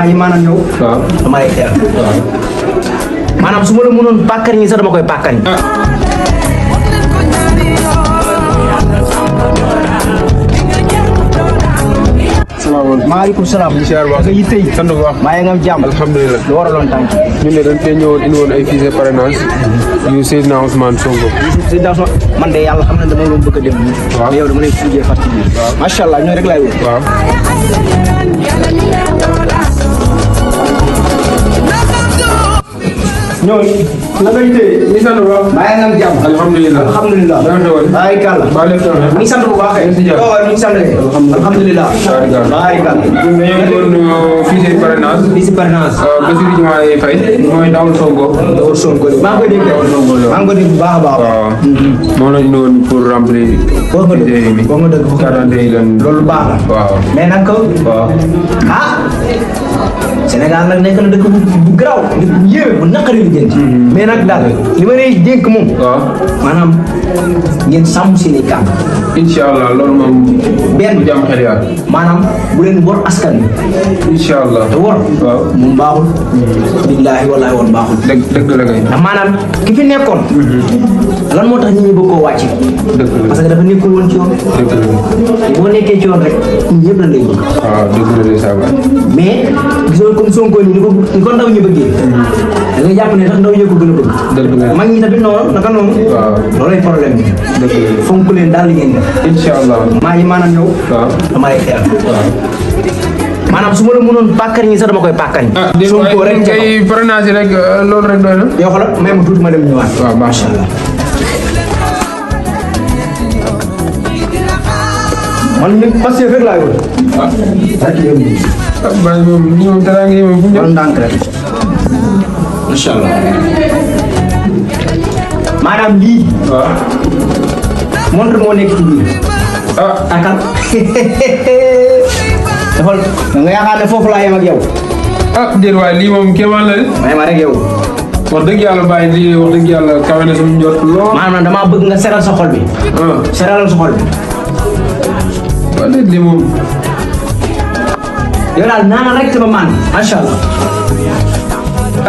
maa ngi maanaam ñëw. waaw dama lay teel. waaw. maanaam su ma la mënoon pàkkar ñi sax dama koy pàkkar ñi. salaamaaleykum. maaleykum salaam. incha allah nga yitte yi. sant bu baax. maa ngi am jàmm. alhamdulilah. lu waraloon tànk. ñu ne dañ fee ñëwoon indi woon ay fichier parrainage yu Seydina Ousmane Sonko. man de yàlla xam na dama doon bëgg a dem. waaw mais yow dama lay fujjee fàttali. waaw macha allah ñooy rek laay wër. waaw. ñooñu. la nga yitte. ñu sant bu baax. maa ngi am jàmm. alhamdulilah. alhamdulilah. baax kàlla. baax lépp tawee. mi ngi sant bu baax kay. mi ngi si jàmm. waaw mi ngi sant kay. alhamdulilah. kàlla. ñu ñëwoon fichier parrainage. fii si parrainage. Bassirou Diomaye Faye mooy Dawal Sonko. Dawal Sonko maa ngi koy dégg. maa ngi koy dégg bu baax a baax. waaw. moom la ñu indi woon pour remplir. wax nga dëgg wax nga dëgg. carte d'identité loolu baax la. waaw. mais nag waaw. Sénégal nag nekk na dëkk bu garaaw bu yéeme bu naqari liggéey. mais nag daal li ma lay dénk moom. waaw. maanaam ngeen sàmm seen i kàddu. incha allah loolu moom. benn bu jàmm xel yaar. maanaam bu leen wor askan wi. incha allah. te wor. waaw moom baaxul. billaahi wallaahi woon baaxul. dëgg la kay. ndax maanaam ki fi nekkoon. lan moo tax nit ñi bëgg koo wàcce. dëgg la parce que dafa nekkul woon ci yoon. dëgg la. boo nekkee ci yoon rek ñun ñëpp la lay bëgg. waaw dëgg la de saa mais gisoo comme Sonko ni ko ndaw ñi bëggee. da ngay jàpp ne sax ndaw ñi ko gën a bëgg. dëgg la. mag ñi tamit noonu naka noonu. waaw loolay problème bi. dëgg la. fonk leen daal li ngeen def. incha allah. maa ngi maanaam ñëw. waaw dama lay teel. waaw. maanaam su ma la mënoon pàkkar ñi sax dama koy pàkkar ñi. Sonko rek kay parrainage rek loolu rek doy na. yow xoolal may ma tuuti ma dem ñëwaat. waaw macha allah. man nit passé rek laa yor. ah. rek yow nii. ah man moom nii moom dara ngi moom fu mu wala ndànk rek. incha allah. maanaam lii. waaw. montre moo nekk ci biir. ah. akal. dafa nga yaakaar ne foofu laa yem ak yow. ah déedéet waaye lii moom kéemaan la de. may ma rek yow. wax dëgg yàlla bàyyi lii wax dëgg yàlla kawe na sama njort lool. maanaam damaa bëgg nga seral sa xol bi. seralal sa xol bi. waaw déet lii moom. yow daal naan rek sama maan macha allah.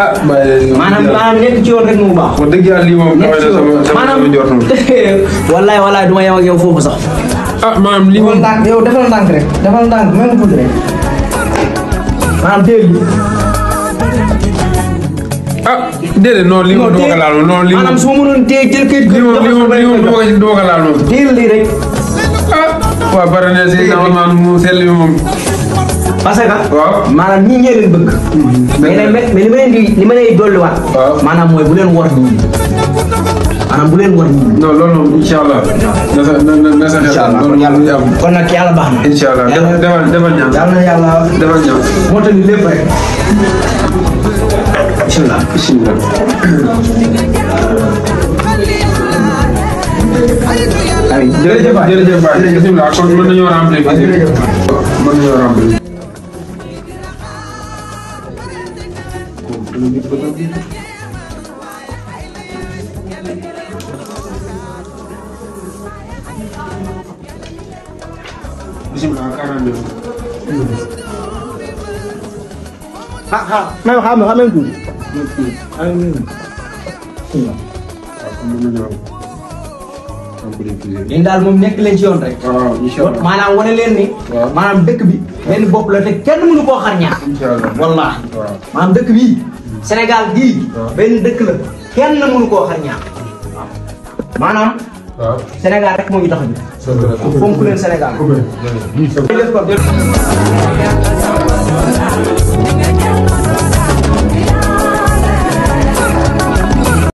ah bàyyi maanaam nekk ci yoon rek mu baax. wax dëgg yàlla lii moom kawe na sama njort moom. wallaay wallaay du ma yem ak yow foofu sax. ah maanaam lii moom. yow defal ndànk rek defal ndànk même tuuti rek. maanaam teel bi. ah déedéet non lii moom du ma ko laal non lii moom maanaam su ma mënoon téye jël kayit lii moom du ma ko laal moom. teel lii rek. ah waaw pare na si maanaam mu sell bi moom. parce que. waaw maanaam ñii ñee leen bëgg. mais li ma leen di dolliwaat. waaw maanaam mooy bu leen wor ñii. maanaam bu leen wor ñii. non loolu moom incha allah. na sa xel loolu yàlla kon nag yàlla baax na. incha allah defal ñaan. yàlla na yàlla defal ñaan. moo tax ni lépp rek. bisimilah. bisimilah. ay jërëjëf waay jërëjëf waay bisimilah kon mën nañoo remplir. mën nañoo remplir. bisimilah 42. xam nga tuuti. yéen daal moom nekk leen ci yoon rek. waaw incha allah maanaam wane leen ni. maanaam dëkk bi benn bopp la te kenn mënu koo xar ñaar. incha allah wallaahi. waaw maanaam dëkk bii. Sénégal gii. benn dëkk la kenn mënu koo xar ñaar. waaw maanaam. waaw Sénégal rek moo ñu tax a jóg. fonk leen Sénégal. jërëjëf kon.